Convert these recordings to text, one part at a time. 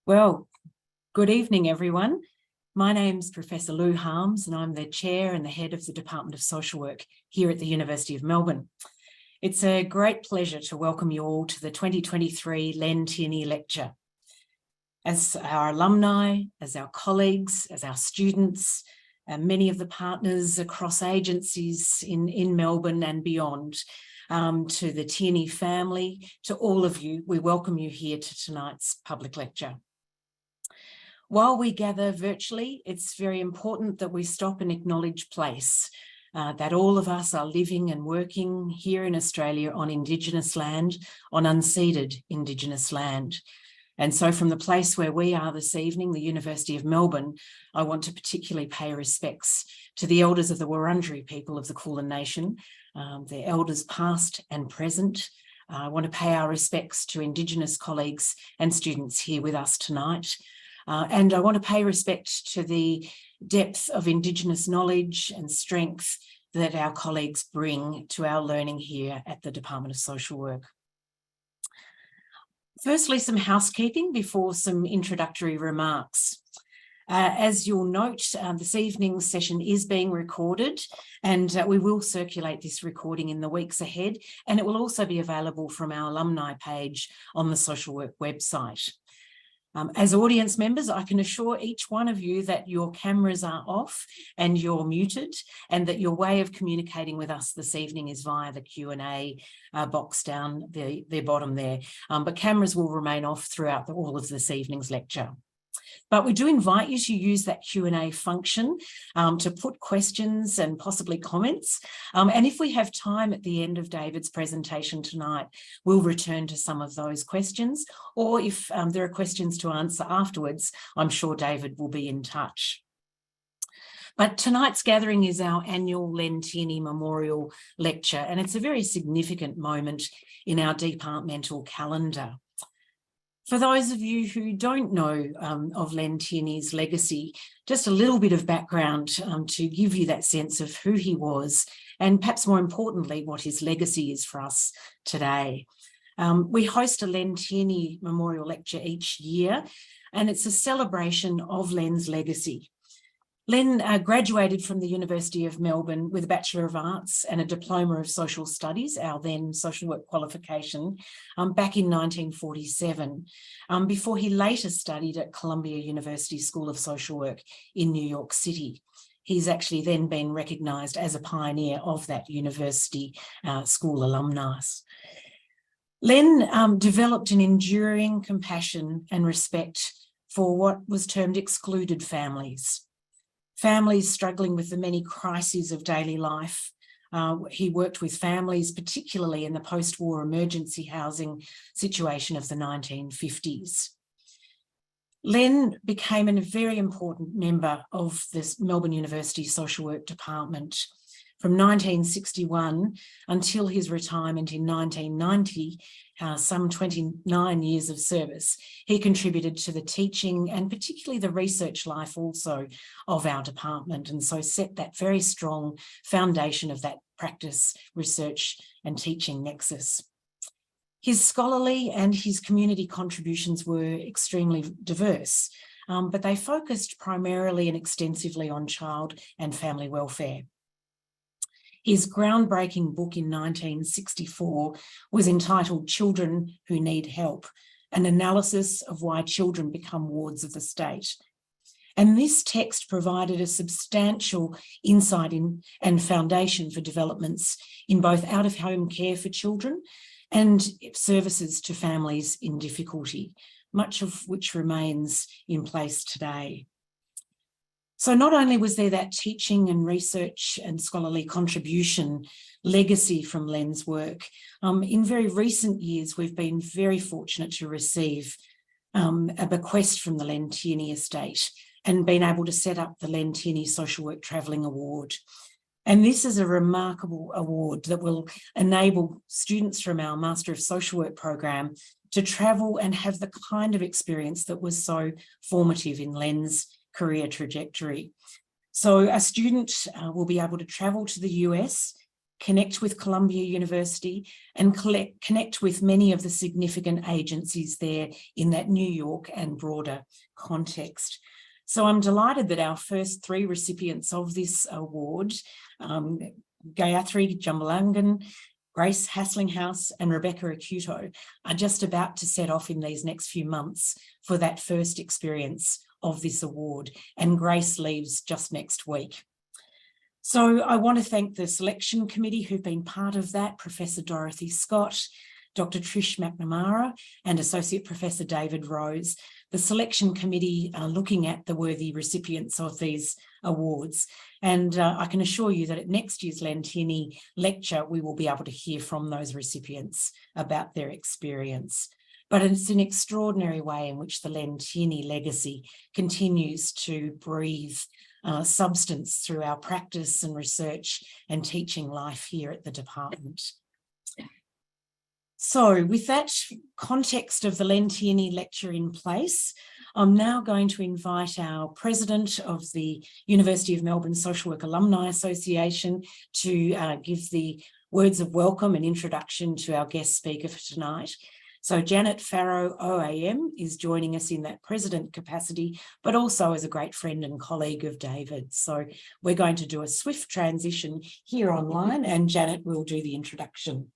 Well, good evening, everyone. My name's Professor Lou Harms, and I'm the Chair and the Head of the Department of Social Work here at the University of Melbourne. It's a great pleasure to welcome you all to the 2023 Len Tierney Lecture. As our alumni, as our colleagues, as our students, and many of the partners across agencies in Melbourne and beyond, to the Tierney family, to all of you, we welcome you here to tonight's public lecture. While we gather virtually, it's very important that we stop and acknowledge place, that all of us are living and working here in Australia on Indigenous land, on unceded Indigenous land. And so from the place where we are this evening, the University of Melbourne, I want to particularly pay respects to the elders of the Wurundjeri people of the Kulin Nation, their elders past and present. I want to pay our respects to Indigenous colleagues and students here with us tonight. And I want to pay respect to the depth of Indigenous knowledge and strength that our colleagues bring to our learning here at the Department of Social Work. Firstly, some housekeeping before some introductory remarks. As you'll note, this evening's session is being recorded, and we will circulate this recording in the weeks ahead, and it will also be available from our alumni page on the Social Work website. As audience members, I can assure each one of you that your cameras are off and you're muted, and that your way of communicating with us this evening is via the Q&A box down the bottom there. But cameras will remain off throughout all of this evening's lecture. But we do invite you to use that Q&A function to put questions and possibly comments. And if we have time at the end of David's presentation tonight, we'll return to some of those questions. Or if there are questions to answer afterwards, I'm sure David will be in touch. But tonight's gathering is our annual Len Tierney Memorial Lecture, and it's a very significant moment in our departmental calendar. For those of you who don't know of Len Tierney's legacy, just a little bit of background to give you that sense of who he was, and perhaps more importantly, what his legacy is for us today. We host a Len Tierney Memorial Lecture each year, and it's a celebration of Len's legacy. Len graduated from the University of Melbourne with a Bachelor of Arts and a Diploma of Social Studies, our then social work qualification, back in 1947, before he later studied at Columbia University School of Social Work in New York City. He's actually then been recognised as a pioneer of that university school alumnus. Len developed an enduring compassion and respect for what was termed excluded families. Families struggling with the many crises of daily life. He worked with families, particularly in the post-war emergency housing situation of the 1950s. Len became a very important member of this Melbourne University Social Work Department. From 1961 until his retirement in 1990, some 29 years of service, he contributed to the teaching and particularly the research life also of our department, and so set that very strong foundation of that practice, research and teaching nexus. His scholarly and his community contributions were extremely diverse, but they focused primarily and extensively on child and family welfare. His groundbreaking book in 1964 was entitled Children Who Need Help, an analysis of why children become wards of the state. And this text provided a substantial insight in and foundation for developments in both out-of-home care for children and services to families in difficulty, much of which remains in place today. So not only was there that teaching and research and scholarly contribution legacy from Len's work, in very recent years, we've been very fortunate to receive a bequest from the Len Tierney estate and been able to set up the Len Tierney Social Work Travelling Award. And this is a remarkable award that will enable students from our Master of Social Work program to travel and have the kind of experience that was so formative in Len's career trajectory. So a student will be able to travel to the US connect with Columbia University, and connect with many of the significant agencies there in that New York and broader context. So I'm delighted that our first 3 recipients of this award, Gayatri Jambalangan, Grace Haslinghouse and Rebecca Acuto, are just about to set off in these next few months for that first experience of this award, and Grace leaves just next week. So I want to thank the selection committee who've been part of that, Professor Dorothy Scott, Dr. Trish McNamara and Associate Professor David Rose. The selection committee are looking at the worthy recipients of these awards. And I can assure you that at next year's Len Tierney Lecture, we will be able to hear from those recipients about their experience. But it's an extraordinary way in which the Len Tierney legacy continues to breathe substance through our practice and research and teaching life here at the department. So with that context of the Len Tierney Lecture in place, I'm now going to invite our President of the University of Melbourne Social Work Alumni Association to give the words of welcome and introduction to our guest speaker for tonight. So Janet Farrow OAM is joining us in that president capacity, but also as a great friend and colleague of David. So we're going to do a swift transition here online, and Janet will do the introduction.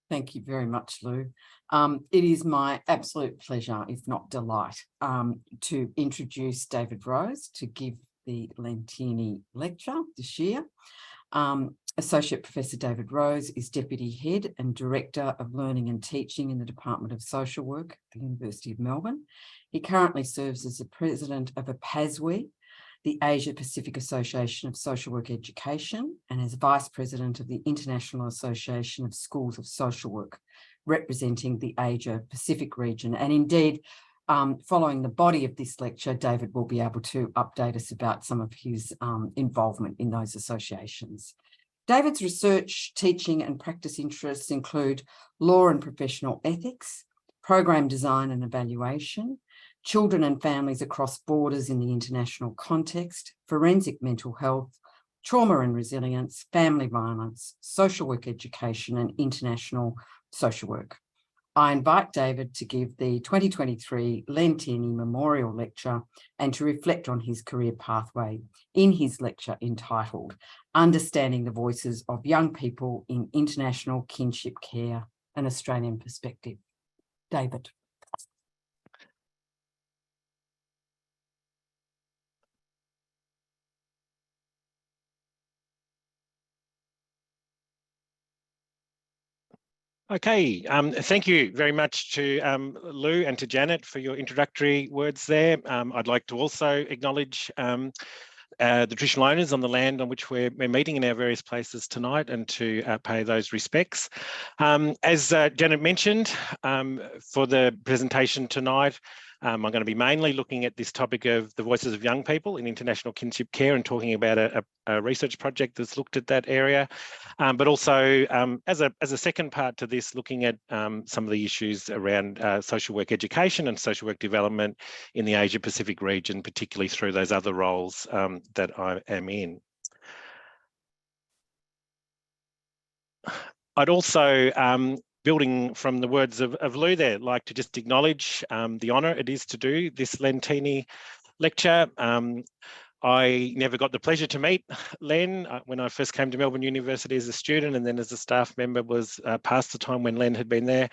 Thank you very much, Lou. It is my absolute pleasure, if not delight, to introduce David Rose to give the Len Tierney Lecture this year. Associate Professor David Rose is Deputy Head and Director of Learning and Teaching in the Department of Social Work at the University of Melbourne. He currently serves as the President of APASWE, the Asia Pacific Association of Social Work Education, and as Vice President of the International Association of Schools of Social Work, representing the Asia Pacific region. And indeed, following the body of this lecture, David will be able to update us about some of his involvement in those associations. David's research, teaching and practice interests include law and professional ethics, program design and evaluation, children and families across borders in the international context, forensic mental health, trauma and resilience, family violence, social work education and international social work. I invite David to give the 2023 Len Tierney Memorial Lecture and to reflect on his career pathway in his lecture entitled Understanding the Voices of Young People in International Kinship Care, an Australian Perspective. David. Okay, thank you very much to Lou and to Janet for your introductory words there. I'd like to also acknowledge the traditional owners on the land on which we're meeting in our various places tonight, and to pay those respects. As Janet mentioned, for the presentation tonight, I'm going to be mainly looking at this topic of the voices of young people in international kinship care and talking about a research project that's looked at that area, but also as a second part to this, looking at some of the issues around social work education and social work development in the Asia Pacific region, particularly through those other roles that I am in. I'd also, building from the words of Lou there, like to just acknowledge the honour it is to do this Len Tierney Lecture. I never got the pleasure to meet Len when I first came to Melbourne University as a student, and then as a staff member was past the time when Len had been there.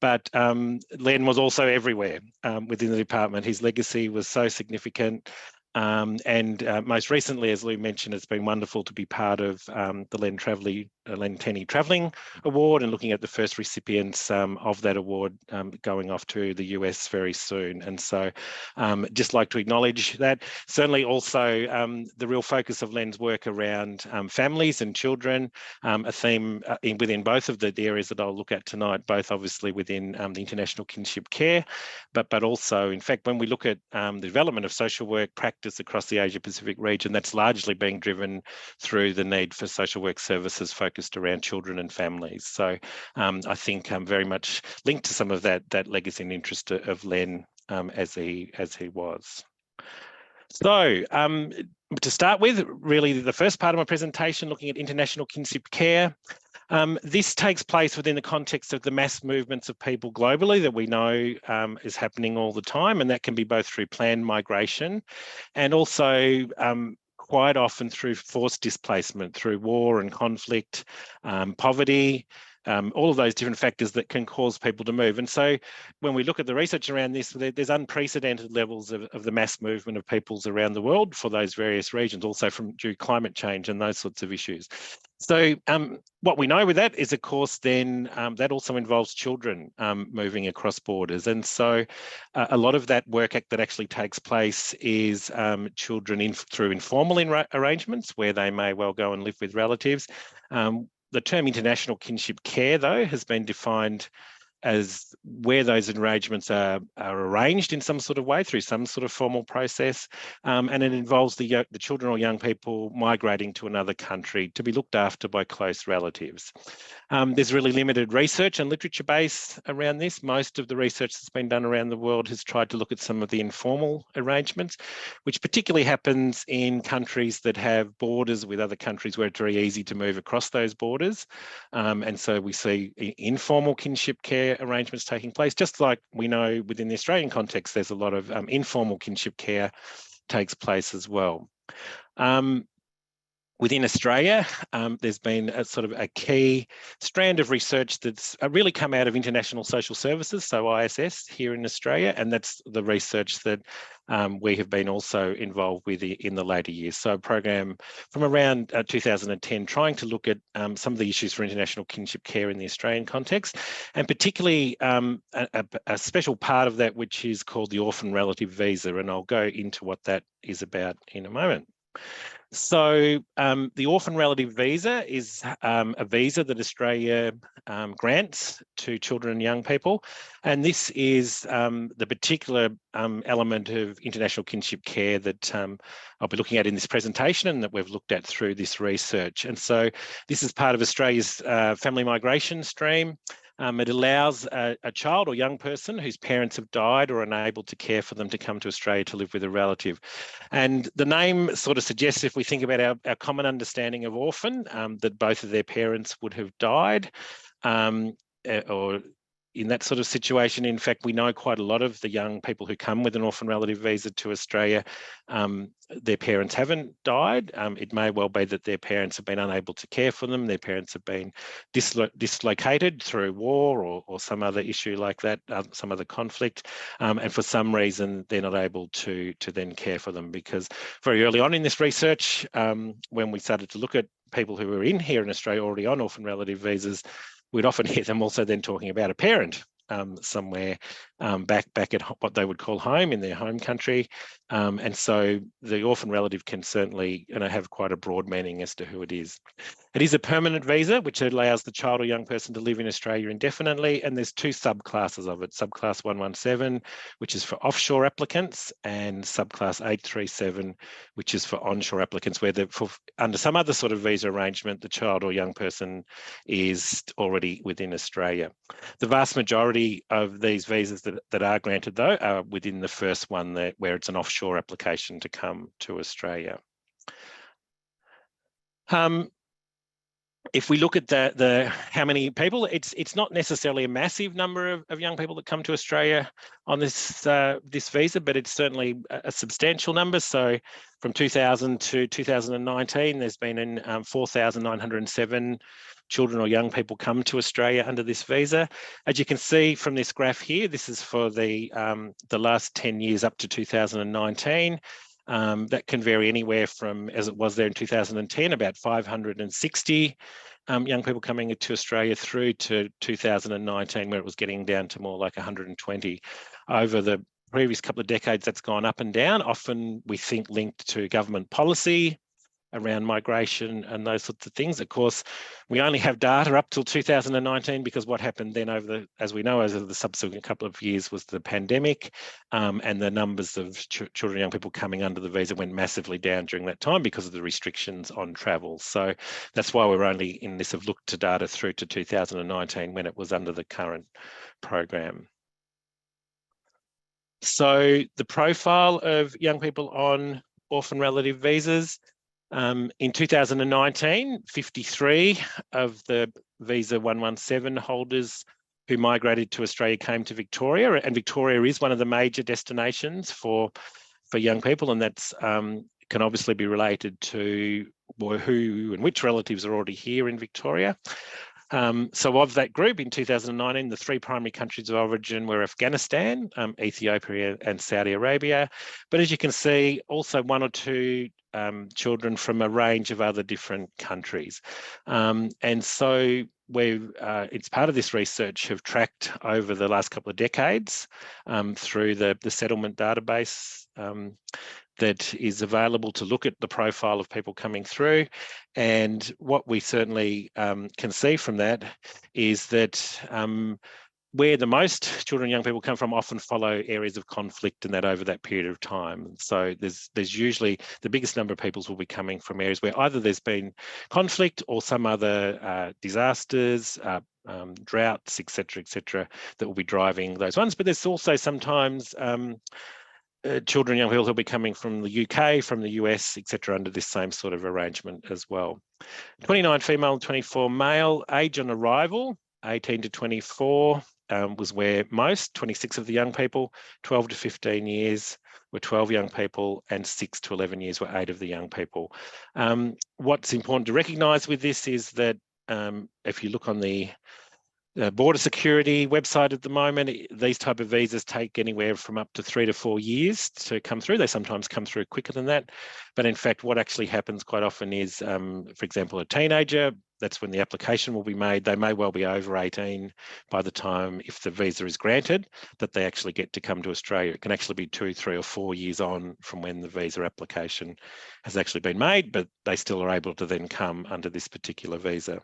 But Len was also everywhere within the department. His legacy was so significant. And most recently, as Lou mentioned, it's been wonderful to be part of the Len Tierney Travelling Award and looking at the first recipients of that award going off to the US very soon. And so just like to acknowledge that. Certainly also the real focus of Len's work around families and children, a theme within both of the areas that I'll look at tonight, both obviously within the international kinship care, but also, in fact, when we look at the development of social work practice across the Asia Pacific region, that's largely being driven through the need for social work services focused around children and families. So I think I'm very much linked to some of that legacy and interest of Len as he was. So to start with, really the first part of my presentation, looking at international kinship care. This takes place within the context of the mass movements of people globally that we know is happening all the time, and that can be both through planned migration and also quite often through forced displacement, through war and conflict, poverty, all of those different factors that can cause people to move. And so when we look at the research around this, there's unprecedented levels of the mass movement of peoples around the world for those various regions, also from due to climate change and those sorts of issues. So what we know with that is, of course, then that also involves children moving across borders. And so a lot of that work that actually takes place is children through informal arrangements where they may well go and live with relatives. The term international kinship care, though, has been defined as where those arrangements are arranged in some sort of way through some sort of formal process, and it involves the children or young people migrating to another country to be looked after by close relatives. There's really limited research and literature base around this. Most of the research that's been done around the world has tried to look at some of the informal arrangements, which particularly happens in countries that have borders with other countries where it's very easy to move across those borders. And so we see informal kinship care arrangements taking place, just like we know within the Australian context, there's a lot of informal kinship care takes place as well. Within Australia, there's been a sort of a key strand of research that's really come out of International Social Services, so ISS here in Australia, and that's the research that we have been also involved with in the later years. So a program from around 2010 trying to look at some of the issues for international kinship care in the Australian context, and particularly a special part of that which is called the Orphan Relative Visa, and I'll go into what that is about in a moment. So the Orphan Relative Visa is a visa that Australia grants to children and young people. And this is the particular element of international kinship care that I'll be looking at in this presentation and that we've looked at through this research. And so this is part of Australia's family migration stream. It allows a child or young person whose parents have died or unable to care for them to come to Australia to live with a relative. And the name sort of suggests, if we think about our common understanding of orphan, that both of their parents would have died, or in that sort of situation. In fact, we know quite a lot of the young people who come with an orphan relative visa to Australia, their parents haven't died. It may well be that their parents have been unable to care for them. Their parents have been dislocated through war or some other issue like that, some other conflict. And for some reason, they're not able to then care for them, because very early on in this research, when we started to look at people who were in here in Australia already on orphan relative visas, we'd often hear them also then talking about a parent somewhere back at what they would call home in their home country. And so the orphan relative can certainly have quite a broad meaning as to who it is. It is a permanent visa, which allows the child or young person to live in Australia indefinitely. And there's two subclasses of it, subclass 117, which is for offshore applicants, and subclass 837, which is for onshore applicants, where under some other sort of visa arrangement, the child or young person is already within Australia. The vast majority of these visas that are granted, though, are within the first one, where it's an offshore application to come to Australia. If we look at how many people, it's not necessarily a massive number of young people that come to Australia on this visa, but it's certainly a substantial number. So from 2000 to 2019, there's been 4,907 children or young people come to Australia under this visa. As you can see from this graph here, this is for the last 10 years up to 2019. That can vary anywhere from, as it was there in 2010, about 560 young people coming to Australia, through to 2019, where it was getting down to more like 120. Over the previous couple of decades, that's gone up and down, often we think linked to government policy around migration and those sorts of things. Of course, we only have data up till 2019, because what happened then as we know, over the subsequent couple of years, was the pandemic, and the numbers of children and young people coming under the visa went massively down during that time because of the restrictions on travel. So that's why we're only in this, have looked to data through to 2019, when it was under the current program. So the profile of young people on orphan relative visas. In 2019, 53 of the visa 117 holders who migrated to Australia came to Victoria, and Victoria is one of the major destinations for young people, and that's can obviously be related to who and which relatives are already here in Victoria. So of that group in 2019, the 3 primary countries of origin were Afghanistan, Ethiopia and Saudi Arabia. But as you can see, also 1 or 2 children from a range of other different countries. And so it's part of this research have tracked over the last couple of decades through the settlement database that is available to look at the profile of people coming through. And what we certainly can see from that is that where the most children and young people come from often follow areas of conflict and that over that period of time. So there's usually the biggest number of peoples will be coming from areas where either there's been conflict or some other disasters, droughts, etc., that will be driving those ones. But there's also sometimes children and young people who'll be coming from the UK, from the US, etc., under this same sort of arrangement as well. 29 female, 24 male, age on arrival, 18 to 24 was where most, 26 of the young people, 12 to 15 years were 12 young people, and 6 to 11 years were 8 of the young people. What's important to recognise with this is that if you look on the border security website at the moment, these type of visas take anywhere from up to 3 to 4 years to come through. They sometimes come through quicker than that. But in fact, what actually happens quite often is, for example, a teenager, that's when the application will be made. They may well be over 18 by the time, if the visa is granted, that they actually get to come to Australia. It can actually be 2, 3 or 4 years on from when the visa application has actually been made, but they still are able to then come under this particular visa.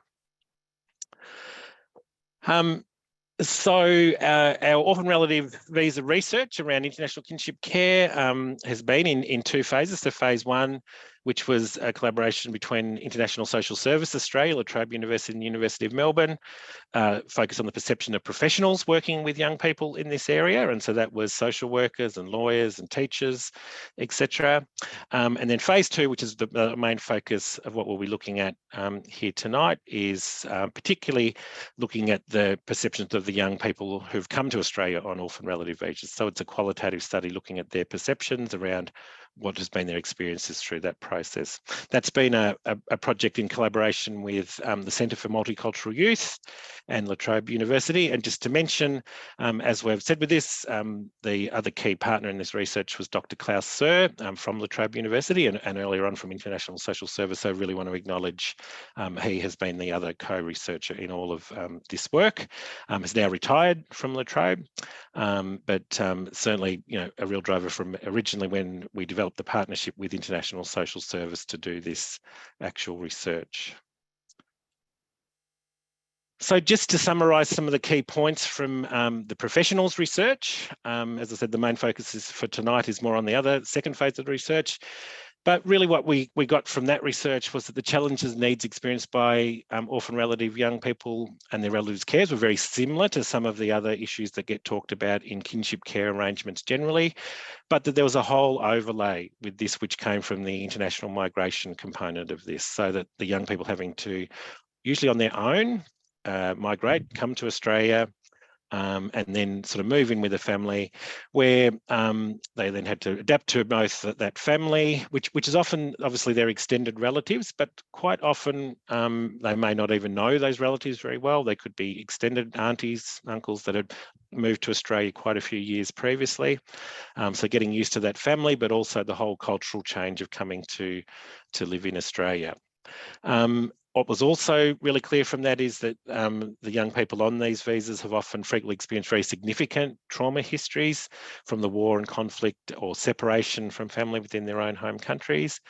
So our orphan relative visa research around international kinship care has been in 2 phases. So phase 1, which was a collaboration between International Social Service Australia, La Trobe University and University of Melbourne, focused on the perception of professionals working with young people in this area. And so that was social workers and lawyers and teachers, etc. And then phase 2, which is the main focus of what we'll be looking at here tonight, is particularly looking at the perceptions of the young people who've come to Australia on orphan relative visas. So it's a qualitative study looking at their perceptions around what has been their experiences through that process. That's been a project in collaboration with the Centre for Multicultural Youth and La Trobe University. And just to mention, as we've said with this, the other key partner in this research was Dr. Klaus Sir from La Trobe University and earlier on from International Social Service. So I really want to acknowledge he has been the other co-researcher in all of this work. Has now retired from La Trobe, but certainly, you know, a real driver from originally when we developed the partnership with International Social Service to do this actual research. So just to summarise some of the key points from the professionals research, as I said, the main focus is for tonight is more on the other second phase of the research. But really what we got from that research was that the challenges and needs experienced by orphan relative young people and their relatives' cares were very similar to some of the other issues that get talked about in kinship care arrangements generally, but that there was a whole overlay with this which came from the international migration component of this, so that the young people having to, usually on their own, migrate, come to Australia, and then sort of move in with a family where they then had to adapt to both that family, which is often obviously their extended relatives, but quite often they may not even know those relatives very well. They could be extended aunties, uncles that had moved to Australia quite a few years previously. So getting used to that family, but also the whole cultural change of coming to live in Australia. What was also really clear from that is that the young people on these visas have often frequently experienced very significant trauma histories from the war and conflict or separation from family within their own home countries.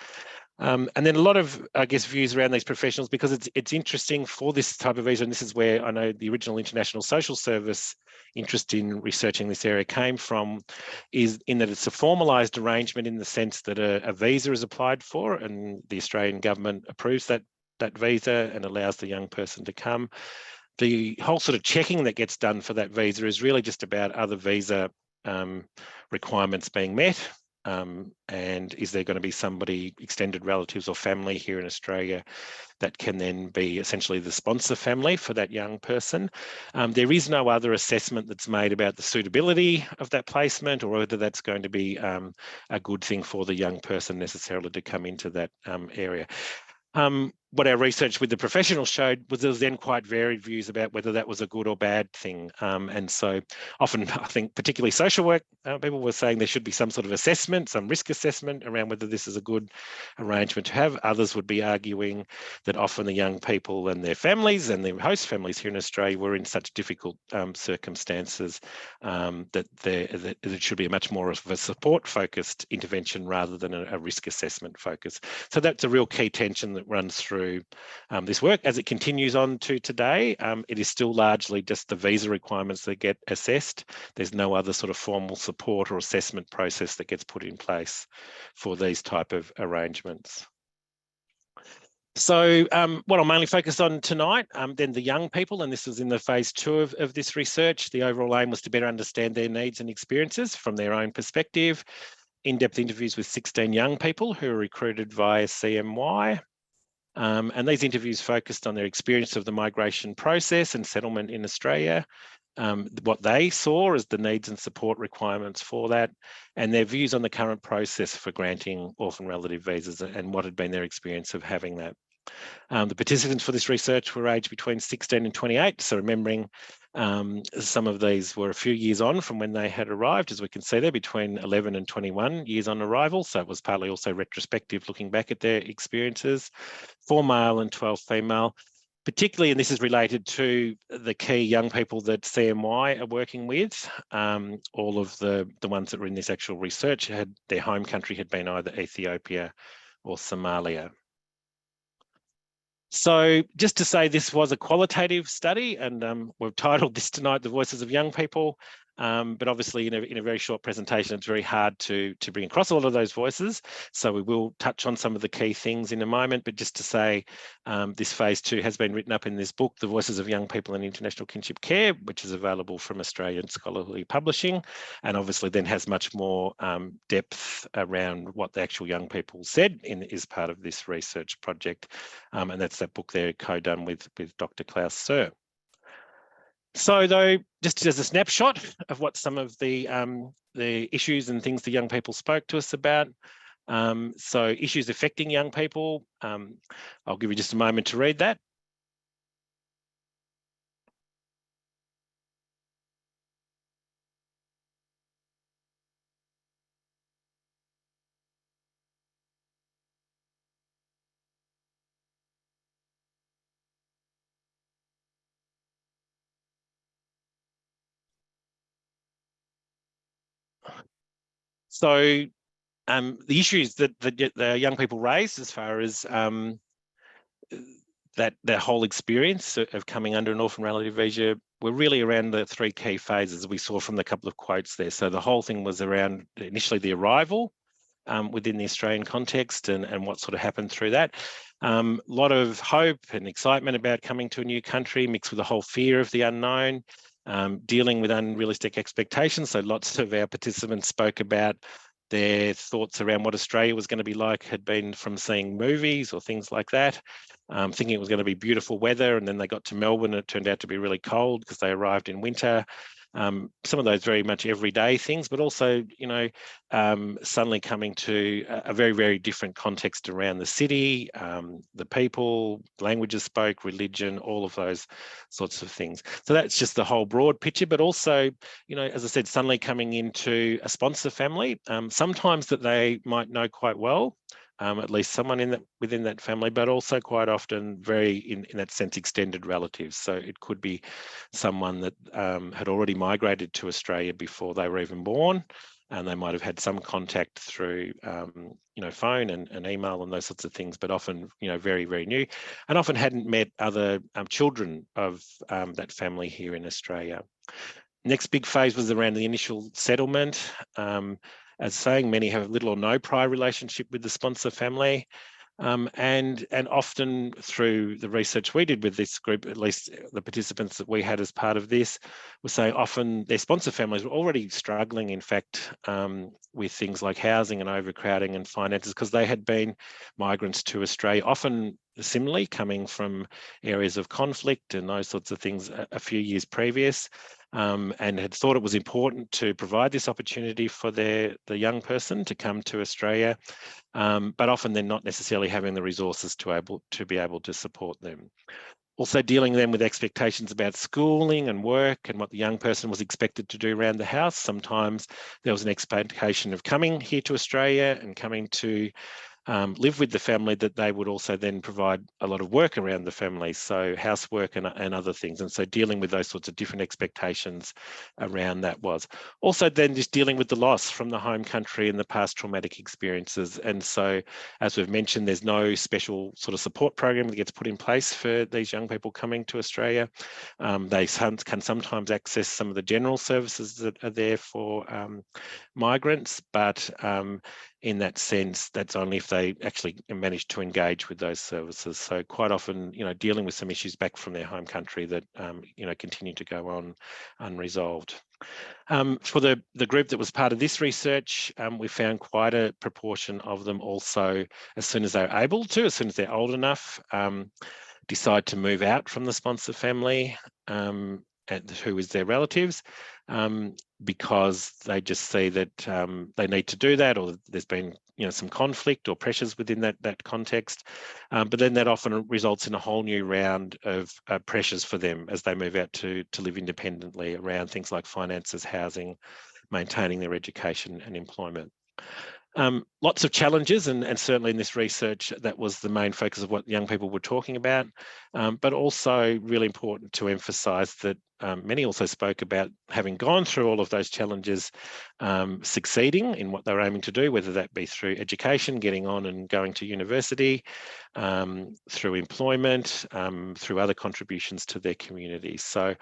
And then a lot of, I guess, views around these professionals, because it's interesting for this type of visa, and this is where I know the original International Social Service interest in researching this area came from, is in that it's a formalised arrangement in the sense that a visa is applied for and the Australian government approves that visa and allows the young person to come. The whole sort of checking that gets done for that visa is really just about other visa requirements being met. and is there going to be somebody, extended relatives or family here in Australia, that can then be essentially the sponsor family for that young person. There is no other assessment that's made about the suitability of that placement, or whether that's going to be a good thing for the young person necessarily to come into that area. What our research with the professionals showed was there was then quite varied views about whether that was a good or bad thing. And so often, I think, particularly social work, people were saying there should be some sort of assessment, some risk assessment around whether this is a good arrangement to have. Others would be arguing that often the young people and their families and their host families here in Australia were in such difficult circumstances that it should be a much more of a support-focused intervention rather than a risk assessment focus. So that's a real key tension that runs through this work. As it continues on to today, it is still largely just the visa requirements that get assessed. There's no other sort of formal support or assessment process that gets put in place for these type of arrangements. So what I'll mainly focus on tonight, then the young people, and this was in the phase 2 of this research. The overall aim was to better understand their needs and experiences from their own perspective. In-depth interviews with 16 young people who were recruited via CMY. And these interviews focused on their experience of the migration process and settlement in Australia, what they saw as the needs and support requirements for that, and their views on the current process for granting orphan relative visas and what had been their experience of having that. The participants for this research were aged between 16 and 28, so remembering some of these were a few years on from when they had arrived, as we can see there, between 11 and 21 years on arrival, so it was partly also retrospective looking back at their experiences. 4 male and 12 female, particularly, and this is related to the key young people that CMY are working with. All of the ones that were in this actual research had their home country had been either Ethiopia or Somalia. So just to say, this was a qualitative study, and we've titled this tonight The Voices of Young People. But obviously in a very short presentation, it's very hard to bring across a lot of those voices. So we will touch on some of the key things in a moment, but just to say this phase 2 has been written up in this book, The Voices of Young People in International Kinship Care, which is available from Australian Scholarly Publishing, and obviously then has much more depth around what the actual young people said is part of this research project. And that's that book there, co-done with Dr. Klaus Sir. So though, just as a snapshot of what some of the issues and things the young people spoke to us about. So issues affecting young people, I'll give you just a moment to read that. So the issues that the young people raised as far as their whole experience of coming under an orphan relative visa were really around the 3 key phases we saw from the couple of quotes there. So the whole thing was around initially the arrival within the Australian context and what sort of happened through that. A lot of hope and excitement about coming to a new country mixed with the whole fear of the unknown. Dealing with unrealistic expectations. So lots of our participants spoke about their thoughts around what Australia was going to be like had been from seeing movies or things like that, thinking it was going to be beautiful weather, and then they got to Melbourne and it turned out to be really cold because they arrived in winter. Some of those very much everyday things, but also, suddenly coming to a very, very different context around the city, the people, languages spoke, religion, all of those sorts of things. So that's just the whole broad picture, but also, as I said, suddenly coming into a sponsor family, sometimes that they might know quite well, at least someone within that family, but also quite often very, in that sense, extended relatives. So it could be someone that had already migrated to Australia before they were even born, and they might have had some contact through, phone and email and those sorts of things, but often, very, very new, and often hadn't met other children of that family here in Australia. Next big phase was around the initial settlement. As saying, many have little or no prior relationship with the sponsor family. And often through the research we did with this group, at least the participants that we had as part of this, were saying often their sponsor families were already struggling, in fact, with things like housing and overcrowding and finances, because they had been migrants to Australia, often similarly coming from areas of conflict and those sorts of things a few years previous, and had thought it was important to provide this opportunity for the young person to come to Australia, but often they're not necessarily having the resources to be able to support them. Also dealing then with expectations about schooling and work and what the young person was expected to do around the house. Sometimes there was an expectation of coming here to Australia and coming to live with the family, that they would also then provide a lot of work around the family, so housework and other things. And so dealing with those sorts of different expectations around that was. Also then just dealing with the loss from the home country and the past traumatic experiences. And so, as we've mentioned, there's no special sort of support program that gets put in place for these young people coming to Australia. They can sometimes access some of the general services that are there for migrants, but in that sense, that's only if they actually manage to engage with those services. So quite often, dealing with some issues back from their home country that, continue to go on unresolved. For the group that was part of this research, we found quite a proportion of them also, as soon as they're able to, as soon as they're old enough, decide to move out from the sponsor family, who is their relatives, because they just see that they need to do that, or there's been some conflict or pressures within that context. But then that often results in a whole new round of pressures for them as they move out to live independently around things like finances, housing, maintaining their education and employment. Lots of challenges, and certainly in this research, that was the main focus of what young people were talking about, but also really important to emphasise that many also spoke about having gone through all of those challenges, succeeding in what they were aiming to do, whether that be through education, getting on and going to university, through employment, through other contributions to their communities. So,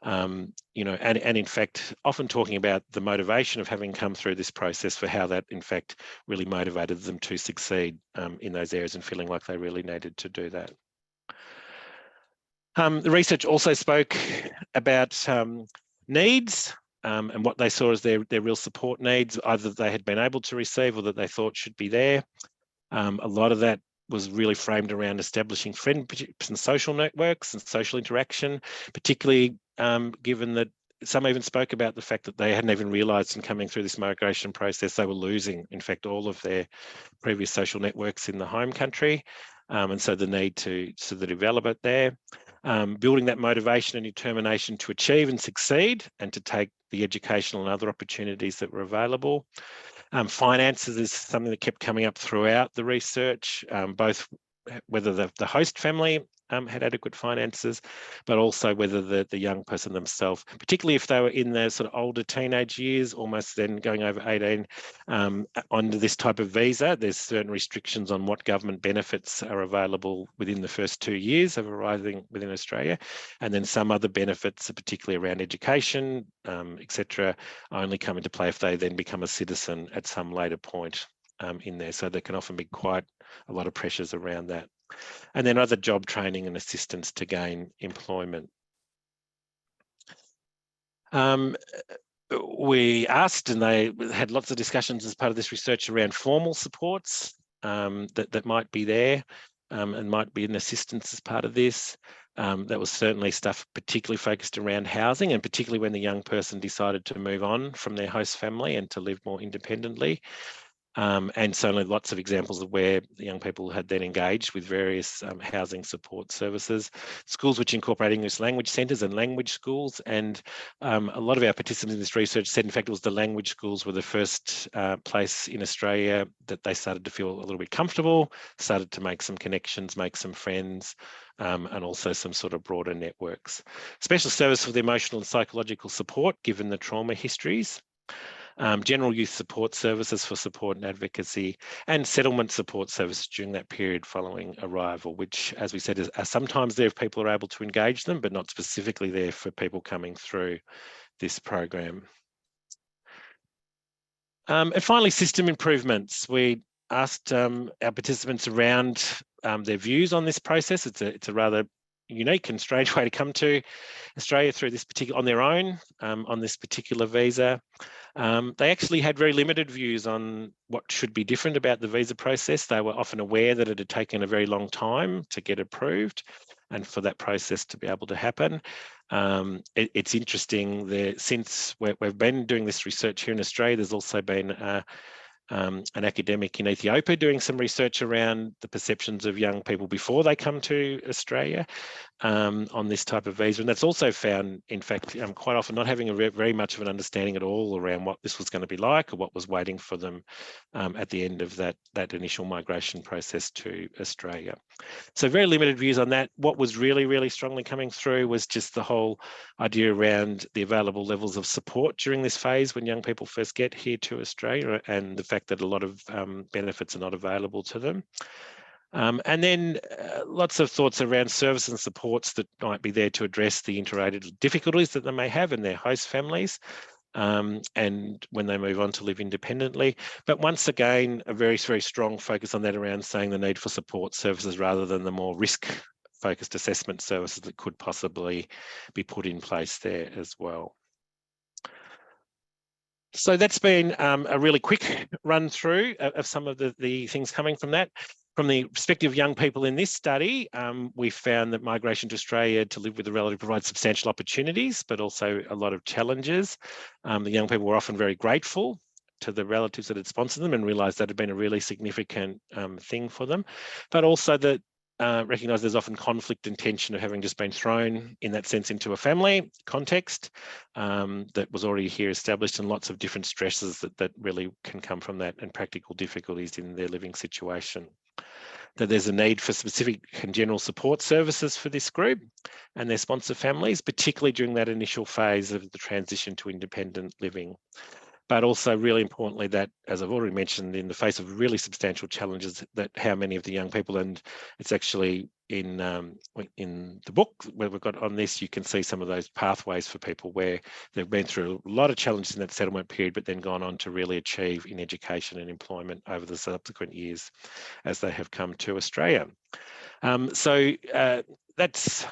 and in fact, often talking about the motivation of having come through this process, for how that in fact really motivated them to succeed in those areas, and feeling like they really needed to do that. The research also spoke about needs and what they saw as their real support needs, either they had been able to receive or that they thought should be there. A lot of that was really framed around establishing friendships and social networks and social interaction, particularly given that some even spoke about the fact that they hadn't even realised in coming through this migration process they were losing, in fact, all of their previous social networks in the home country, and so the need to develop it there. Building that motivation and determination to achieve and succeed, and to take the educational and other opportunities that were available. Finances is something that kept coming up throughout the research, both whether the host family had adequate finances, but also whether the young person themselves, particularly if they were in their sort of older teenage years, almost then going over 18, under this type of visa, there's certain restrictions on what government benefits are available within the first 2 years of arriving within Australia. And then some other benefits, particularly around education, etc., only come into play if they then become a citizen at some later point in there. So there can often be quite a lot of pressures around that. And then other job training and assistance to gain employment. We asked, and they had lots of discussions as part of this research around formal supports that might be there and might be an assistance as part of this. That was certainly stuff particularly focused around housing, and particularly when the young person decided to move on from their host family and to live more independently. And certainly lots of examples of where the young people had then engaged with various housing support services, schools which incorporate English language centres and language schools. And a lot of our participants in this research said, in fact, it was the language schools were the first place in Australia that they started to feel a little bit comfortable, started to make some connections, make some friends, and also some sort of broader networks. Special service for the emotional and psychological support, given the trauma histories. General youth support services for support and advocacy, and settlement support services during that period following arrival, which, as we said, are sometimes there if people are able to engage them, but not specifically there for people coming through this program. And finally, system improvements. We asked our participants around their views on this process. It's a rather unique and strange way to come to Australia through this particular, on their own, on this particular visa. They actually had very limited views on what should be different about the visa process. They were often aware that it had taken a very long time to get approved and for that process to be able to happen. It's interesting that since we've been doing this research here in Australia, there's also been an academic in Ethiopia doing some research around the perceptions of young people before they come to Australia on this type of visa. And that's also found, in fact, quite often not having a very much of an understanding at all around what this was going to be like or what was waiting for them at the end of that initial migration process to Australia. So very limited views on that. What was really, really strongly coming through was just the whole idea around the available levels of support during this phase when young people first get here to Australia, and the fact that a lot of benefits are not available to them. And then lots of thoughts around services and supports that might be there to address the interrelated difficulties that they may have in their host families. And when they move on to live independently. But once again, a very, very strong focus on that around saying the need for support services rather than the more risk-focused assessment services that could possibly be put in place there as well. So that's been a really quick run through of some of the things coming from that. From the perspective of young people in this study, we found that migration to Australia to live with a relative provides substantial opportunities, but also a lot of challenges. The young people were often very grateful to the relatives that had sponsored them and realised that had been a really significant thing for them, but also that recognise there's often conflict and tension of having just been thrown in that sense into a family context that was already here established, and lots of different stresses that really can come from that and practical difficulties in their living situation. That there's a need for specific and general support services for this group and their sponsor families, particularly during that initial phase of the transition to independent living. But also really importantly that, as I've already mentioned, in the face of really substantial challenges, that how many of the young people, and it's actually in the book where we've got on this, you can see some of those pathways for people where they've been through a lot of challenges in that settlement period, but then gone on to really achieve in education and employment over the subsequent years as they have come to Australia. That's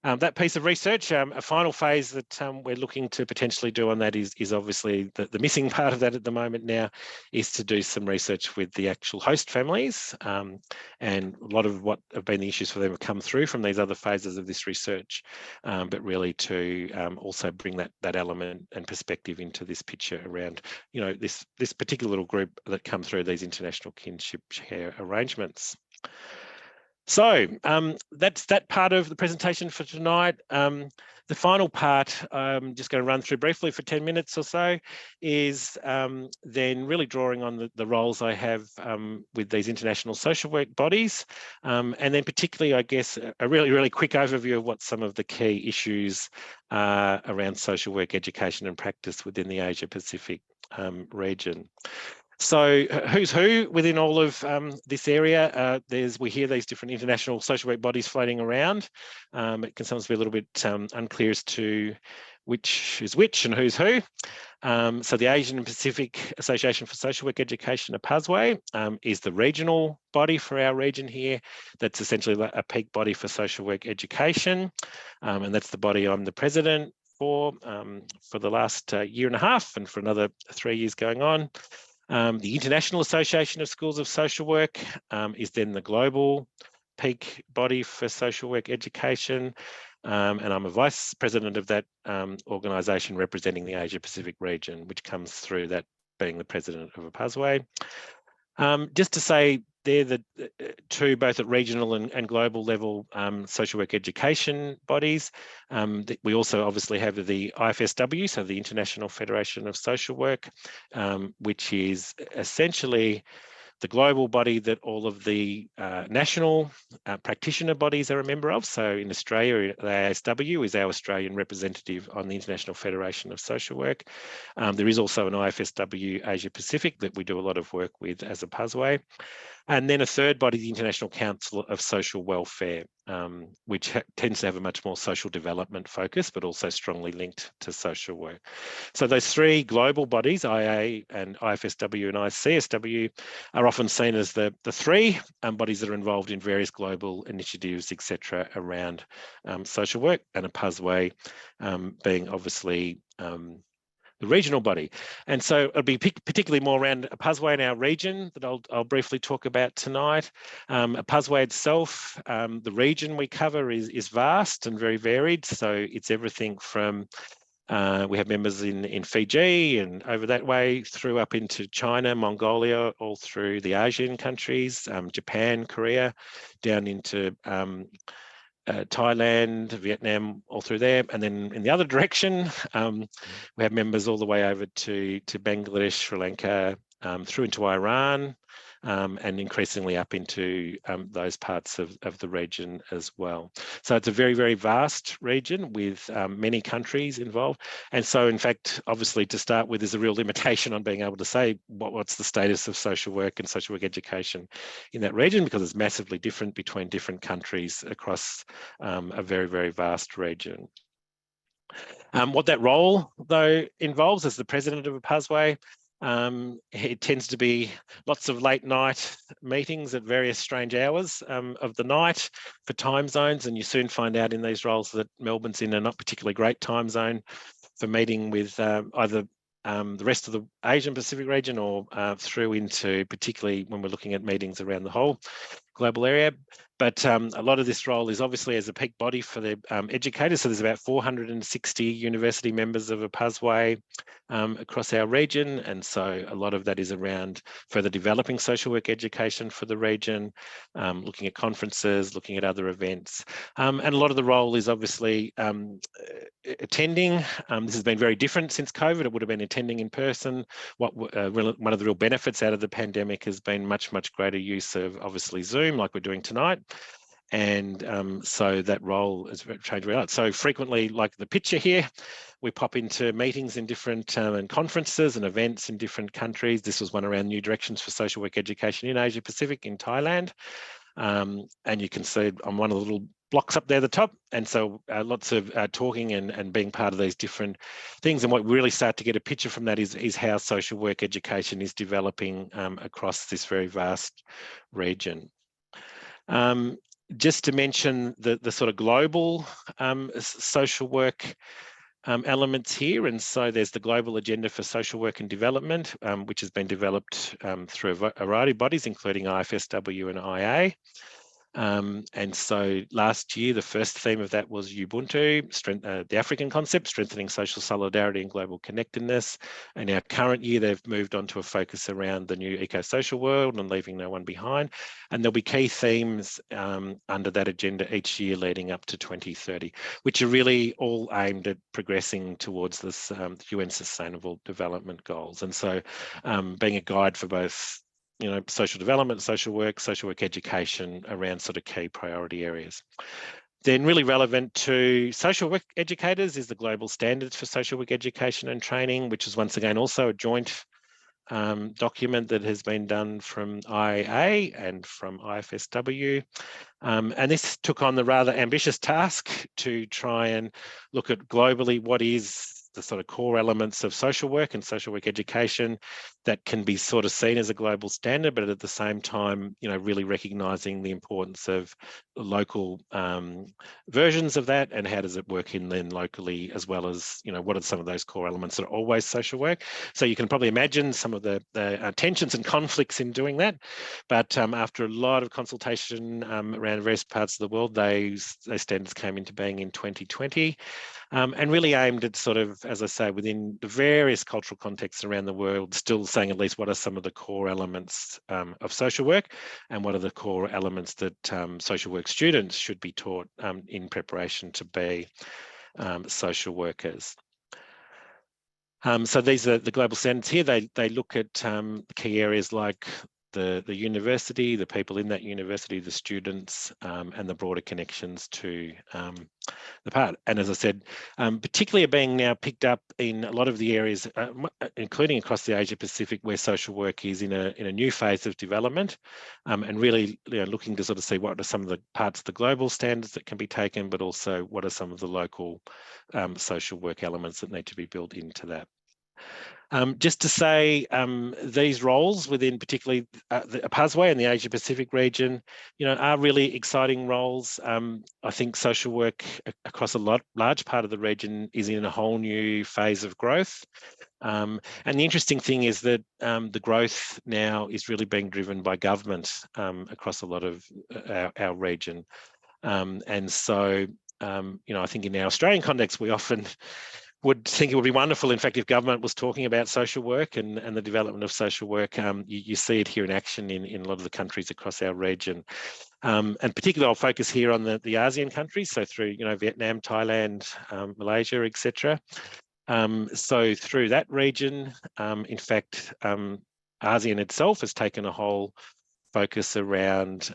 that piece of research. A final phase that we're looking to potentially do on that is obviously the missing part of that at the moment now is to do some research with the actual host families, and a lot of what have been the issues for them have come through from these other phases of this research, but really to also bring that element and perspective into this picture around, you know, this particular little group that come through these international kinship share arrangements. So that's that part of the presentation for tonight. The final part, I'm just going to run through briefly for 10 minutes or so, is then really drawing on the roles I have with these international social work bodies, and then particularly, I guess, a really, really quick overview of what some of the key issues are around social work education and practice within the Asia Pacific region. So who's who within all of this area? We hear these different international social work bodies floating around. It can sometimes be a little bit unclear as to which is which and who's who. So the Asian and Pacific Association for Social Work Education, APASWE, is the regional body for our region here. That's essentially a peak body for social work education. And that's the body I'm the president for the last year and a half, and for another 3 years going on. The International Association of Schools of Social Work is then the global peak body for social work education, and I'm a vice president of that organisation representing the Asia Pacific region, which comes through that being the president of APASWE. Just to say, they're the two, both at regional and global level, social work education bodies. We also obviously have the IASSW, so the International Federation of Social Work, which is essentially the global body that all of the national practitioner bodies are a member of. So in Australia, the APASWE is our Australian representative on the International Federation of Social Work. There is also an IASSW Asia Pacific that we do a lot of work with as APASWE. And then a third body, the International Council of Social Welfare, which tends to have a much more social development focus, but also strongly linked to social work. So those three global bodies, IA and IFSW and ICSW, are often seen as the three bodies that are involved in various global initiatives, etc., around social work, and APASWE being obviously the regional body. And so it'll be particularly more around APASWE in our region that I'll briefly talk about tonight. APASWE itself, the region we cover is vast and very varied. So it's everything from, we have members in Fiji and over that way through up into China, Mongolia, all through the Asian countries, Japan, Korea, down into Thailand, Vietnam, all through there. And then in the other direction, we have members all the way over to Bangladesh, Sri Lanka, through into Iran, and increasingly up into those parts of the region as well. So it's a very, very vast region with many countries involved. And so, in fact, obviously to start with, there's a real limitation on being able to say what's the status of social work and social work education in that region, because it's massively different between different countries across a very, very vast region. What that role, though, involves as the president of APASWE, it tends to be lots of late night meetings at various strange hours of the night for time zones, and you soon find out in these roles that Melbourne's in a not particularly great time zone for meeting with either the rest of the Asian Pacific region or through into, particularly when we're looking at meetings around the whole global area. But a lot of this role is obviously as a peak body for the educators. So there's about 460 university members of APASWE across our region. And so a lot of that is around further developing social work education for the region, looking at conferences, looking at other events. And a lot of the role is obviously attending. This has been very different since COVID. It would have been attending in person. One of the real benefits out of the pandemic has been much, much greater use of obviously Zoom, like we're doing tonight. And so that role has changed very much. So frequently, like the picture here, we pop into meetings in different and conferences and events in different countries. This was one around new directions for social work education in Asia Pacific in Thailand. And you can see on one of the little blocks up there at the top. And so lots of talking and being part of these different things. And what we really start to get a picture from that is how social work education is developing across this very vast region. Just to mention the sort of global social work elements here. And so there's the global agenda for social work and development, which has been developed through a variety of bodies, including IFSW and IA. And so last year, the first theme of that was Ubuntu, the African concept, strengthening social solidarity and global connectedness. And our current year, they've moved on to a focus around the new eco-social world and leaving no one behind. And there'll be key themes under that agenda each year leading up to 2030, which are really all aimed at progressing towards this UN Sustainable Development Goals. And so being a guide for both social development, social work education around sort of key priority areas. Then really relevant to social work educators is the global standards for social work education and training, which is once again also a joint document that has been done from IA and from IFSW. And this took on the rather ambitious task to try and look at globally what is the sort of core elements of social work and social work education that can be sort of seen as a global standard, but at the same time, really recognising the importance of local versions of that, and how does it work in then locally, as well as, what are some of those core elements that are always social work. So you can probably imagine some of the tensions and conflicts in doing that. But after a lot of consultation around various parts of the world, those standards came into being in 2020. And really aimed at sort of, as I say, within the various cultural contexts around the world, still saying at least what are some of the core elements of social work, and what are the core elements that social work students should be taught in preparation to be social workers. So these are the global standards here. They look at key areas like the university, the people in that university, the students, and the broader connections to the part. And as I said, particularly being now picked up in a lot of the areas, including across the Asia Pacific, where social work is in a new phase of development, and really looking to sort of see what are some of the parts of the global standards that can be taken, but also what are some of the local social work elements that need to be built into that. Just to say, these roles within particularly the APASWE and the Asia Pacific region, are really exciting roles. I think social work across a large part of the region is in a whole new phase of growth. And the interesting thing is that the growth now is really being driven by government across a lot of our region. And so, I think in our Australian context, we often would think it would be wonderful, in fact, if government was talking about social work and the development of social work. You see it here in action in a lot of the countries across our region. And particularly I'll focus here on the ASEAN countries, so through Vietnam, Thailand, Malaysia, etc. So through that region, in fact, ASEAN itself has taken a whole focus around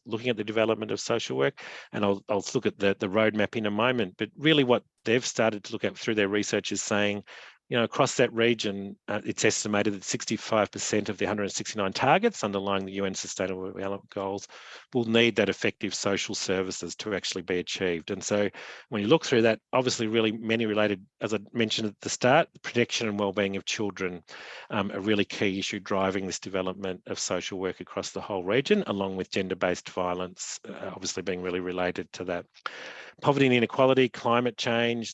looking at the development of social work, and I'll look at the roadmap in a moment. But really what they've started to look at through their research is saying, across that region, it's estimated that 65% of the 169 targets underlying the UN Sustainable Development Goals will need that effective social services to actually be achieved. And so when you look through that, obviously really many related, as I mentioned at the start, the protection and wellbeing of children, a really key issue driving this development of social work across the whole region, along with gender-based violence, obviously being really related to that. Poverty and inequality, climate change,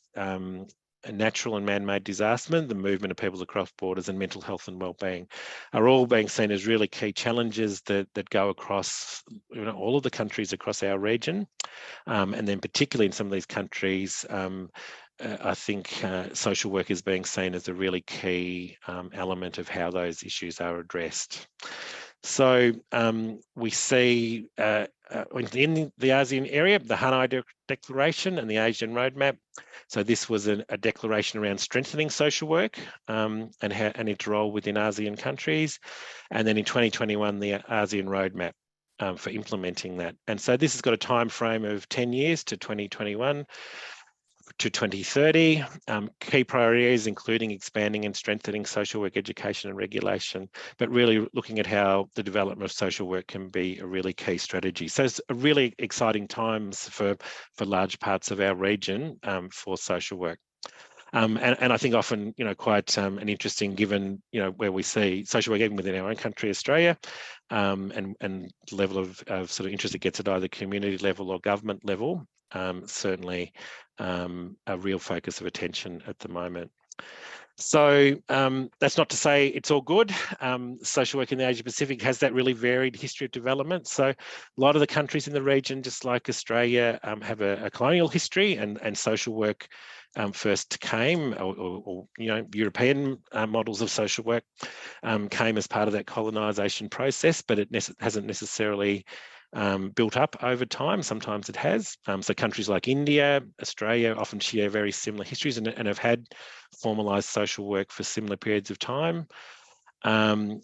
natural and man-made disaster, the movement of people across borders, and mental health and well-being are all being seen as really key challenges that go across all of the countries across our region. And then particularly in some of these countries, I think social work is being seen as a really key element of how those issues are addressed. So we see in the ASEAN area, the Hanoi Declaration and the Asian Roadmap. So this was a declaration around strengthening social work and its role within ASEAN countries. And then in 2021, the ASEAN Roadmap for implementing that. And so this has got a time frame of 10 years to 2021 to 2030, key priorities including expanding and strengthening social work education and regulation, but really looking at how the development of social work can be a really key strategy. So it's a really exciting times for large parts of our region for social work. And I think often, quite an interesting, given, where we see social work even within our own country, Australia, and the level of sort of interest it gets at either community level or government level, certainly a real focus of attention at the moment. So that's not to say it's all good. Social work in the Asia Pacific has that really varied history of development. So a lot of the countries in the region, just like Australia, have a colonial history, and social work first came, or European models of social work came as part of that colonisation process, but it hasn't necessarily built up over time. Sometimes it has. So countries like India, Australia often share very similar histories and have had formalised social work for similar periods of time. Some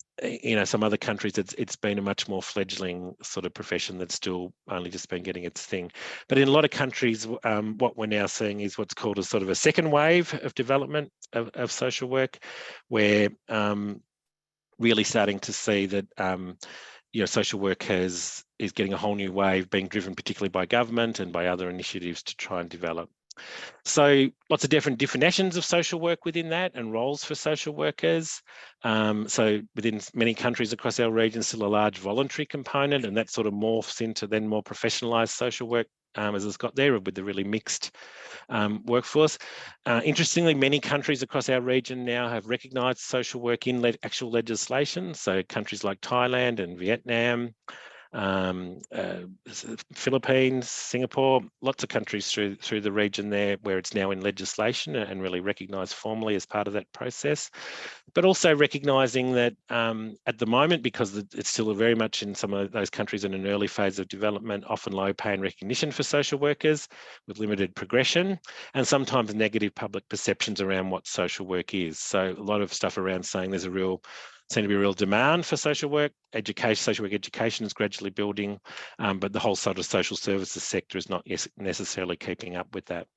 other countries, it's been a much more fledgling sort of profession that's still only just been getting its thing. But in a lot of countries, what we're now seeing is what's called a sort of a second wave of development of social work, where really starting to see that social work is getting a whole new wave, being driven particularly by government and by other initiatives to try and develop. So lots of different definitions of social work within that, and roles for social workers. So within many countries across our region, still a large voluntary component, and that sort of morphs into then more professionalised social work, as it's got there, with the really mixed workforce. Interestingly, many countries across our region now have recognised social work in actual legislation. So countries like Thailand and Vietnam, Philippines, Singapore, lots of countries through the region there where it's now in legislation and really recognised formally as part of that process. but also recognising that at the moment, because it's still very much in some of those countries in an early phase of development, often low pay and recognition for social workers with limited progression, and sometimes negative public perceptions around what social work is. So a lot of stuff around saying there's seem to be a real demand for social work education is gradually building, but the whole sort of social services sector is not necessarily keeping up with that.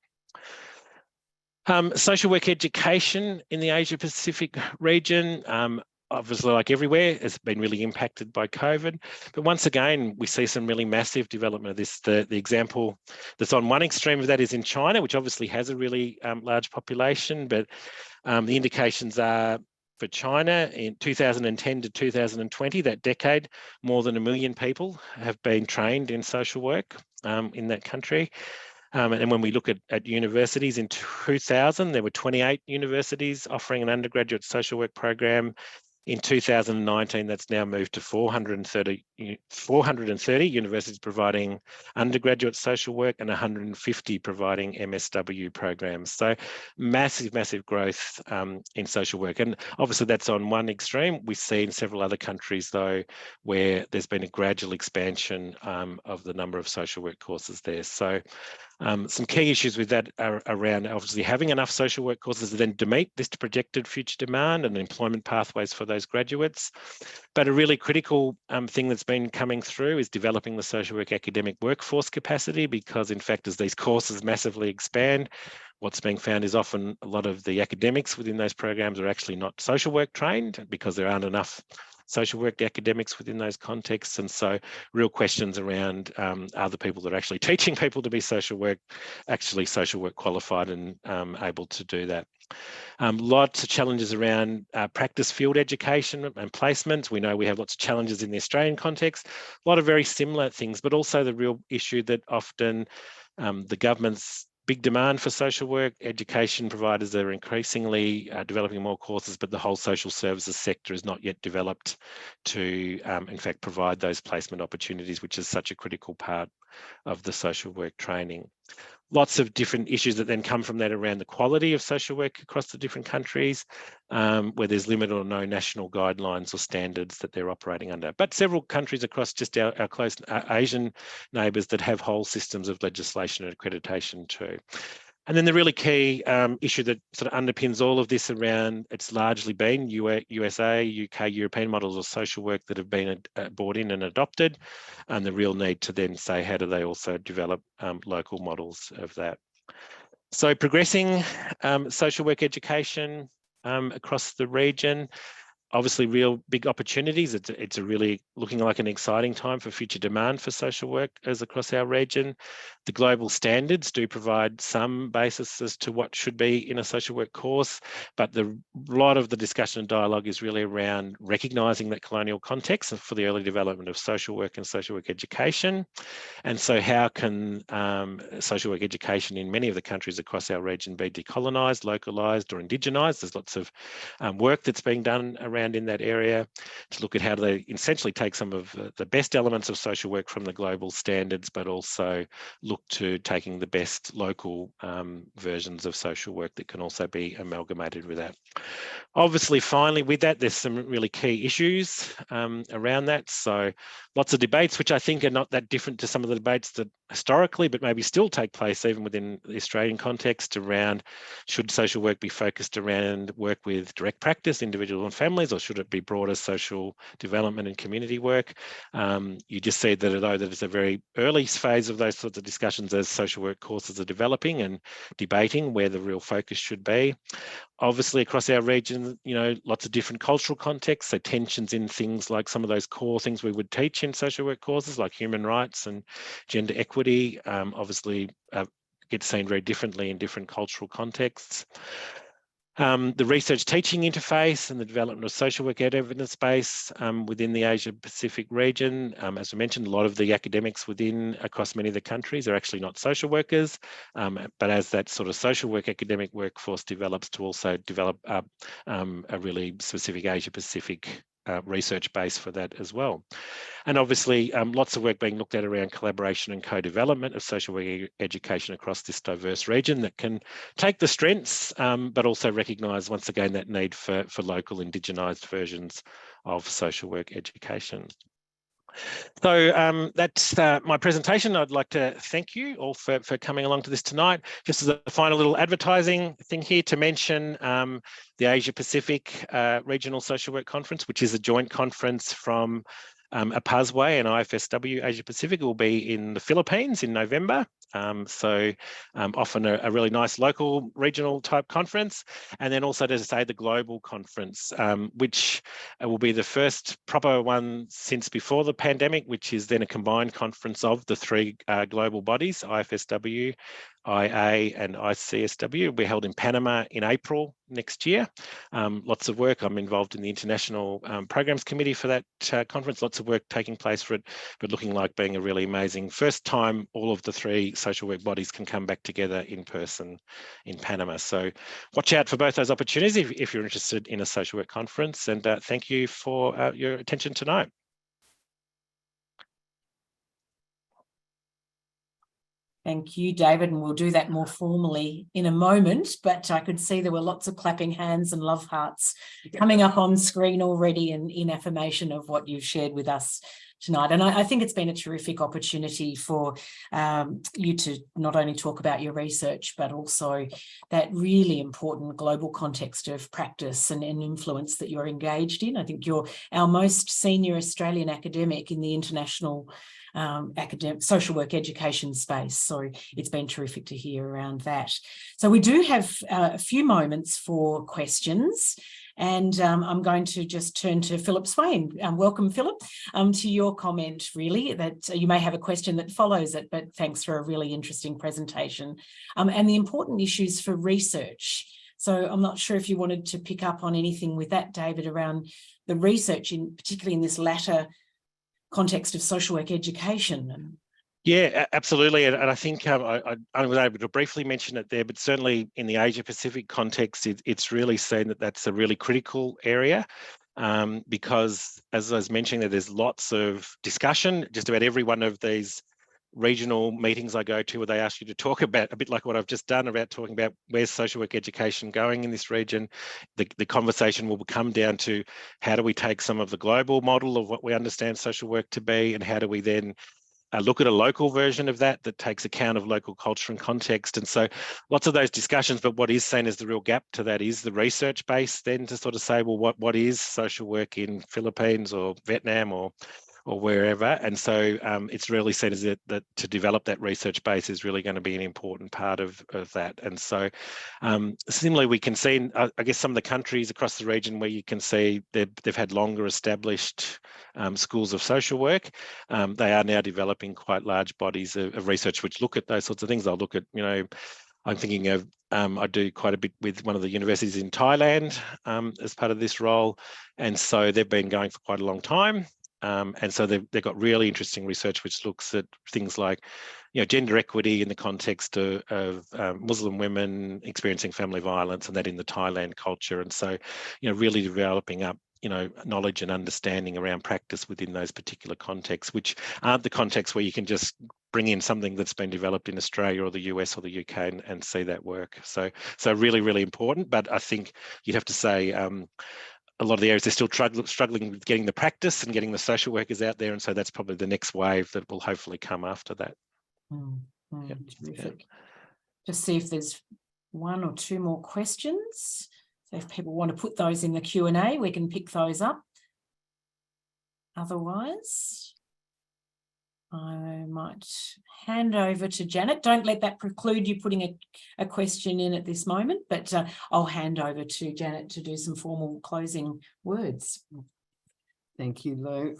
Social work education in the Asia Pacific region, obviously like everywhere, has been really impacted by COVID. But once again, we see some really massive development of this. The example that's on one extreme of that is in China, which obviously has a really large population, but the indications are for China in 2010 to 2020, that decade, more than 1 million people have been trained in social work in that country. And when we look at universities, in 2000, there were 28 universities offering an undergraduate social work program. In 2019, that's now moved to 430 universities providing undergraduate social work and 150 providing MSW programs. So massive, massive growth in social work. And obviously that's on one extreme. We see in several other countries, though, where there's been a gradual expansion of the number of social work courses there. So some key issues with that are around obviously having enough social work courses to meet this projected future demand and employment pathways for those graduates. But a really critical thing that's been coming through is developing the social work academic workforce capacity, because in fact, as these courses massively expand, what's being found is often a lot of the academics within those programs are actually not social work trained because there aren't enough social work academics within those contexts. And so real questions around are the people that are actually teaching people to be social work actually social work qualified and able to do that. Lots of challenges around practice field education and placements. We know we have lots of challenges in the Australian context, a lot of very similar things, but also the real issue that often the government's big demand for social work. Education providers are increasingly developing more courses, but the whole social services sector is not yet developed to, in fact, provide those placement opportunities, which is such a critical part of the social work training. Lots of different issues that then come from that around the quality of social work across the different countries, where there's limited or no national guidelines or standards that they're operating under. But several countries across just our close Asian neighbours that have whole systems of legislation and accreditation too. And then the really key issue that sort of underpins all of this around, it's largely been USA, UK, European models of social work that have been brought in and adopted, and the real need to then say, how do they also develop local models of that? So progressing social work education across the region, obviously real big opportunities. It's a really looking like an exciting time for future demand for social workers across our region. The global standards do provide some basis as to what should be in a social work course, but a lot of the discussion and dialogue is really around recognising that colonial context for the early development of social work and social work education. And so how can social work education in many of the countries across our region be decolonised, localised or indigenised? There's lots of work that's being done around in that area to look at how do they essentially take some of the best elements of social work from the global standards, but also look to taking the best local versions of social work that can also be amalgamated with that. Obviously, finally, with that, there's some really key issues around that. So lots of debates, which I think are not that different to some of the debates that historically, but maybe still take place even within the Australian context around should social work be focused around work with direct practice, individuals and families, or should it be broader social development and community work? You just see that although that it's a very early phase of those sorts of discussions as social work courses are developing and debating where the real focus should be. Obviously, across our region, you know, lots of different cultural contexts, so tensions in things like some of those core things we would teach in social work courses like human rights and gender equity, obviously get seen very differently in different cultural contexts. The research teaching interface and the development of social work evidence base within the Asia Pacific region. As I mentioned, a lot of the academics across many of the countries are actually not social workers, but as that sort of social work academic workforce develops to also develop a really specific Asia Pacific research base for that as well. And obviously, lots of work being looked at around collaboration and co-development of social work education across this diverse region that can take the strengths, but also recognise, once again, that need for local indigenised versions of social work education. So that's my presentation. I'd like to thank you all for coming along to this tonight. Just as a final little advertising thing here to mention the Asia Pacific Regional Social Work Conference, which is a joint conference from APASWE and IASSW Asia Pacific, will be in the Philippines in November. Often a really nice local regional type conference. And then also to say the global conference, which will be the first proper one since before the pandemic, which is then a combined conference of the three global bodies, IASSW, IA and ICSW. Will be held in Panama in April next year. Lots of work. I'm involved in the International Programs Committee for that conference. Lots of work taking place for it, but looking like being a really amazing first time all of the three social work bodies can come back together in person in Panama. So watch out for both those opportunities if you're interested in a social work conference. And thank you for your attention tonight. Thank you, David, and we'll do that more formally in a moment, but I could see there were lots of clapping hands and love hearts coming up on screen already in affirmation of what you've shared with us tonight. And I think it's been a terrific opportunity for you to not only talk about your research, but also that really important global context of practice and influence that you're engaged in. I think you're our most senior Australian academic in the international academic social work education space. So it's been terrific to hear around that. So we do have a few moments for questions. And I'm going to just turn to Philip Swain. Welcome, Philip, to your comment, really, that you may have a question that follows it, but thanks for a really interesting presentation. And the important issues for research. So I'm not sure if you wanted to pick up on anything with that, David, around the research, particularly in this latter context of social work education. Yeah, absolutely. And I think I was able to briefly mention it there, but certainly in the Asia Pacific context, it's really seen that that's a really critical area because, as I was mentioning, there's lots of discussion just about every one of these regional meetings I go to where they ask you to talk about, a bit like what I've just done, about talking about where's social work education going in this region. The conversation will come down to how do we take some of the global model of what we understand social work to be, and how do we then look at a local version of that takes account of local culture and context. And so lots of those discussions, but what is seen as the real gap to that is the research base then to sort of say, well, what is social work in Philippines or Vietnam or wherever. And so it's really seen as that to develop that research base is really going to be an important part of that. And so similarly, we can see, I guess, some of the countries across the region where you can see they've had longer established schools of social work. They are now developing quite large bodies of research which look at those sorts of things. They'll look at, I'm thinking of, I do quite a bit with one of the universities in Thailand as part of this role. And so they've been going for quite a long time. And so they've got really interesting research which looks at things like, gender equity in the context of Muslim women experiencing family violence, and that in the Thailand culture. And so, really developing up, knowledge and understanding around practice within those particular contexts, which aren't the contexts where you can just bring in something that's been developed in Australia or the US or the UK and see that work. So really, really important. But I think you'd have to say, a lot of the areas they're still struggling with getting the practice and getting the social workers out there. And so that's probably the next wave that will hopefully come after that. Terrific. Yeah. Just see if there's one or two more questions. So if people want to put those in the Q&A, we can pick those up. Otherwise, I might hand over to Janet. Don't let that preclude you putting a question in at this moment, but I'll hand over to Janet to do some formal closing words. Thank you, Lou.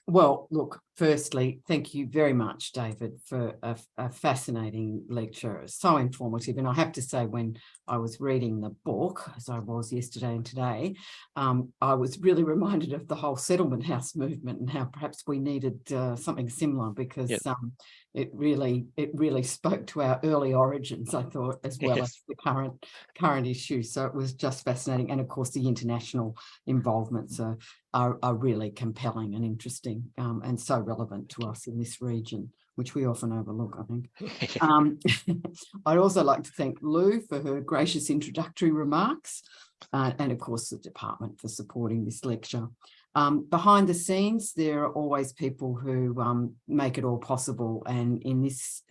Well, look, firstly, thank you very much, David, for a fascinating lecture. It's so informative. And I have to say, when I was reading the book, as I was yesterday and today, I was really reminded of the whole settlement house movement and how perhaps we needed something similar because, it really spoke to our early origins, I thought, as well as the current issues. So it was just fascinating. And of course, the international involvements are really compelling and interesting, and so relevant to us in this region, which we often overlook, I think. I'd also like to thank Lou for her gracious introductory remarks, and of course the department for supporting this lecture. Behind the scenes, there are always people who make it all possible, and in this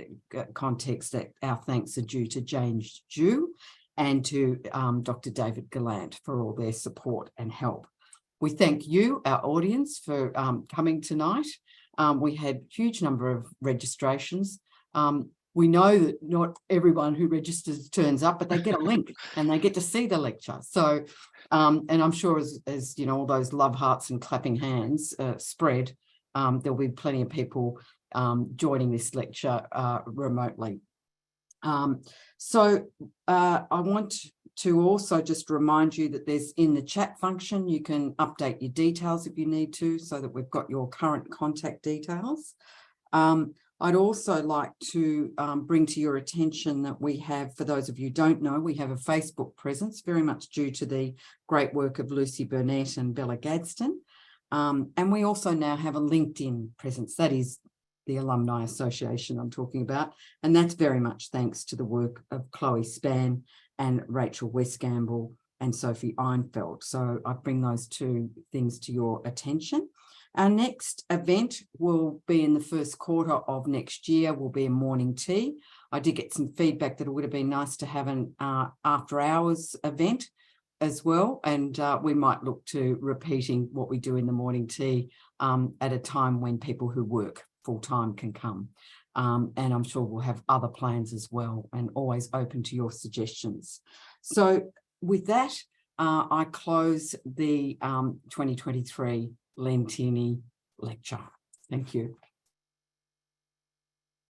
context, our thanks are due to James Jew and to Dr. David Gallant for all their support and help. We thank you, our audience, for coming tonight. We had a huge number of registrations. We know that not everyone who registers turns up, but they get a link and they get to see the lecture. So, and I'm sure as you know, all those love hearts and clapping hands spread, there'll be plenty of people joining this lecture remotely. So I want to also just remind you that there's in the chat function, you can update your details if you need to, so that we've got your current contact details. I'd also like to bring to your attention that we have, for those of you who don't know, we have a Facebook presence, very much due to the great work of Lucy Burnett and Bella Gadsden. And we also now have a LinkedIn presence. That is the Alumni Association I'm talking about. And that's very much thanks to the work of Chloe Spann and Rachel Westgamble and Sophie Einfeld. So I bring those two things to your attention. Our next event will be in the first quarter of next year, will be a morning tea. I did get some feedback that it would have been nice to have an after hours event as well. And we might look to repeating what we do in the morning tea at a time when people who work full-time can come. And I'm sure we'll have other plans as well, and always open to your suggestions. So with that, I close the 2023 Len Tierney Lecture. Thank you.